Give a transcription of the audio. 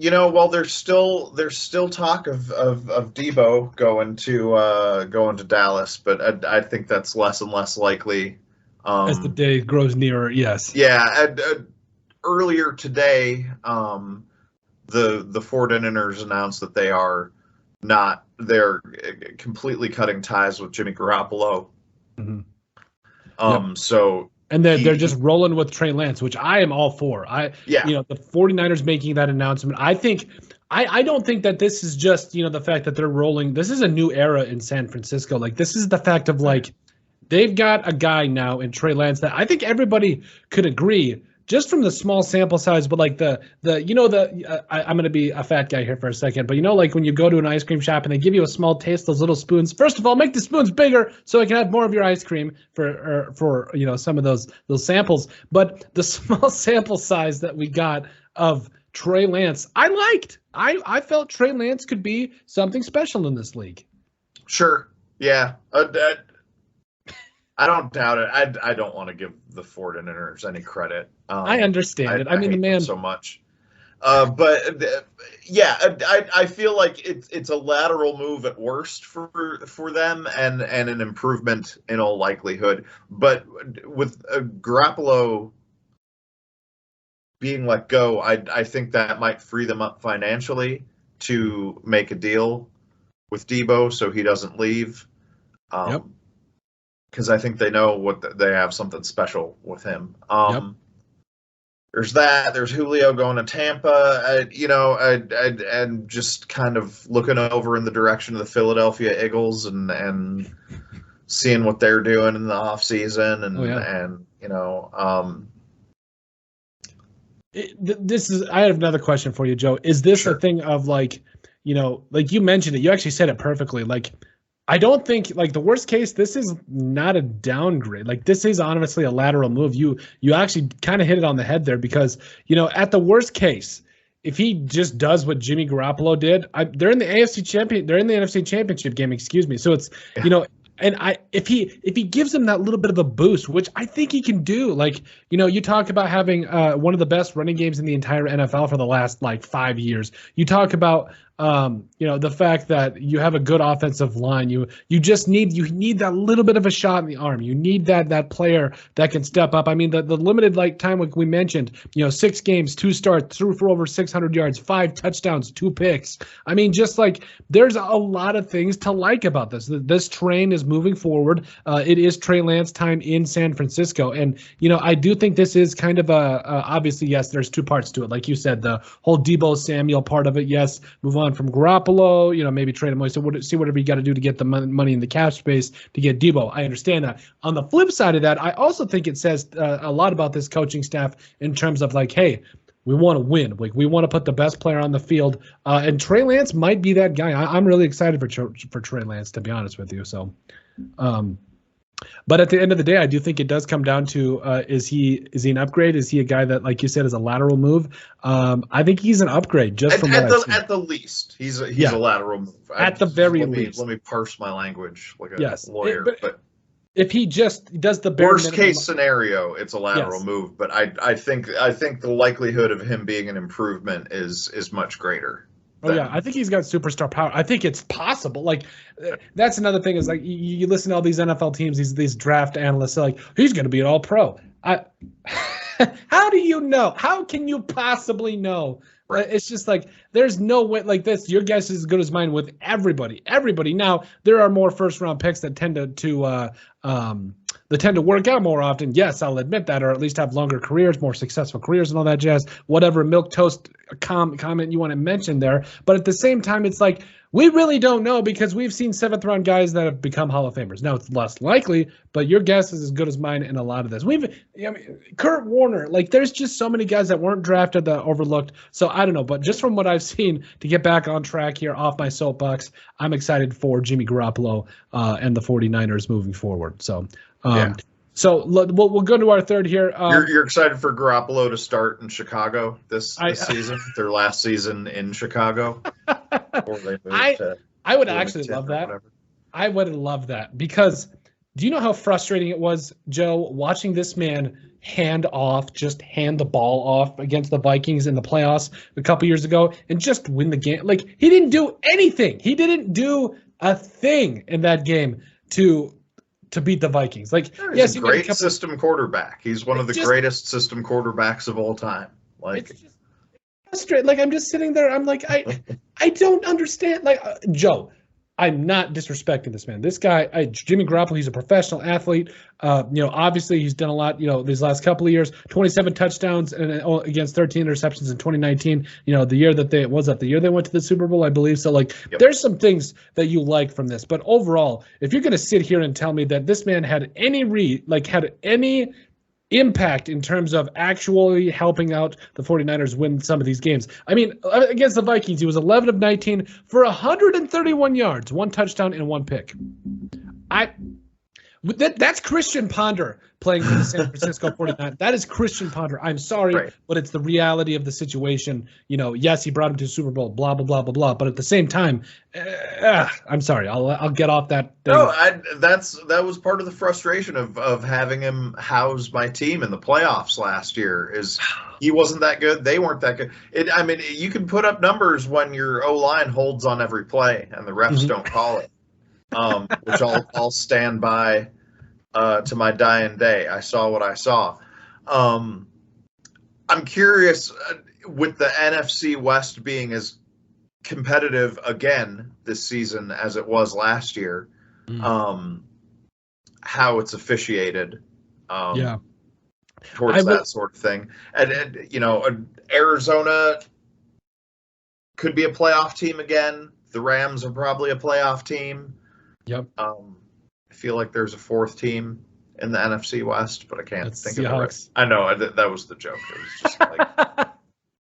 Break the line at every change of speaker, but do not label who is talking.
Well, there's still talk of Debo going to Dallas, but I think that's less and less likely.
As the day grows nearer, yes.
Yeah, earlier today, the 49ers announced that they're completely cutting ties with Jimmy Garoppolo.
Mm-hmm.
So
and they're just rolling with Trey Lance, which I am all for. The 49ers making that announcement. I don't think that this is just, the fact that they're rolling. This is a new era in San Francisco. Like, this is the fact of, like, they've got a guy now in Trey Lance that I think everybody could agree, just from the small sample size, but like I'm going to be a fat guy here for a second, but like when you go to an ice cream shop and they give you a small taste, those little spoons. First of all, make the spoons bigger so I can have more of your ice cream for some of those samples. But the small sample size that we got of Trey Lance, I liked. I felt Trey Lance could be something special in this league.
Sure. Yeah. I don't doubt it. I don't want to give the 49ers any credit.
I understand it. I mean, the man
so much. But I feel like it's a lateral move at worst for them, and an improvement in all likelihood. But with Garoppolo being let go, I think that might free them up financially to make a deal with Debo so he doesn't leave.
Yep.
Because I think they know they have something special with him. There's that. There's Julio going to Tampa. And just kind of looking over in the direction of the Philadelphia Eagles and seeing what they're doing in the offseason.
I have another question for you, Joe. Is this a thing of like you mentioned it, you actually said it perfectly. Like, I don't think, like, the worst case, this is not a downgrade. Like, this is honestly a lateral move. You actually kind of hit it on the head there, because, at the worst case, if he just does what Jimmy Garoppolo did, they're in the NFC Championship game, excuse me. So it's, and if he gives them that little bit of a boost, which I think he can do, like, you talk about having one of the best running games in the entire NFL for the last, like, 5 years. You talk about the fact that you have a good offensive line. You need that little bit of a shot in the arm. You need that player that can step up. I mean, the limited time, like we mentioned, 6 games, 2 starts, threw for over 600 yards, 5 touchdowns, 2 picks. I mean, just like, there's a lot of things to like about this. This train is moving forward. It is Trey Lance time in San Francisco, and I do think this is kind of obviously, yes, there's 2 parts to it. Like you said, the whole Debo Samuel part of it. Yes, move on from Garoppolo, maybe trade him away. So see whatever you got to do to get the money in the cap space to get Debo. I understand that. On the flip side of that, I also think it says a lot about this coaching staff in terms of, like, hey, we want to win. Like, we want to put the best player on the field, and Trey Lance might be that guy. I'm really excited for Trey Lance, to be honest with you. So, but at the end of the day, I do think it does come down to is he an upgrade? Is he a guy that, like you said, is a lateral move? I think he's an upgrade just from
at the least. He's a lateral move.
At the very least.
Let me parse my language like a lawyer. But
if he just does the
worst case scenario, it's a lateral move. But I think the likelihood of him being an improvement is much greater.
Oh, yeah, I think he's got superstar power. I think it's possible. Like, that's another thing is, like, you listen to all these NFL teams, these draft analysts, like, he's going to be an all-pro. How do you know? How can you possibly know? Right. It's just like, there's no way like this. Your guess is as good as mine with everybody. Now, there are more first-round picks that tend to work out more often. Yes, I'll admit that, or at least have longer careers, more successful careers and all that jazz. Whatever milquetoast comment you want to mention there. But at the same time, it's like, we really don't know, because we've seen 7th-round guys that have become Hall of Famers. Now, it's less likely, but your guess is as good as mine in a lot of this. Kurt Warner, like, there's just so many guys that weren't drafted that overlooked. So I don't know, but just from what I've seen, to get back on track here off my soapbox, I'm excited for Jimmy Garoppolo and the 49ers moving forward. So, So we'll go to our third here.
You're excited for Garoppolo to start in Chicago this season, their last season in Chicago.
I would actually love that. Whatever. I would love that, because Do you know how frustrating it was, Joe, watching this man hand the ball off against the Vikings in the playoffs a couple years ago and just win the game? Like, he didn't do anything. He didn't do a thing in that game to beat the Vikings. Like,
he's
yes,
a great system quarterback. He's one of the greatest system quarterbacks of all time. Like,
it's just frustrating. Like, I'm just sitting there. I'm like, I don't understand. Like, Joe, I'm not disrespecting this man. This guy, Jimmy Garoppolo, he's a professional athlete. Obviously he's done a lot, these last couple of years, 27 touchdowns and against 13 interceptions in 2019. The year that they went to the Super Bowl, I believe. So There's some things that you like from this, but overall, if you're going to sit here and tell me that this man had any impact in terms of actually helping out the 49ers win some of these games. I mean, against the Vikings, he was 11 of 19 for 131 yards, 1 touchdown and 1 pick. That's Christian Ponder playing for the San Francisco 49ers. That is Christian Ponder. I'm sorry, right, but it's the reality of the situation. Yes, he brought him to the Super Bowl, blah, blah, blah, blah, blah. But at the same time, I'm sorry. I'll get off that thing.
No, that was part of the frustration of having him house my team in the playoffs last year. Is he wasn't that good. They weren't that good. You can put up numbers when your O-line holds on every play and the refs don't call it. Which I'll stand by to my dying day. I saw what I saw. I'm curious, with the NFC West being as competitive again this season as it was last year, how it's officiated towards that sort of thing. And Arizona could be a playoff team again. The Rams are probably a playoff team.
Yep.
I feel like there's a fourth team in the NFC West, but I can't think of it. I know that was the joke. It was just like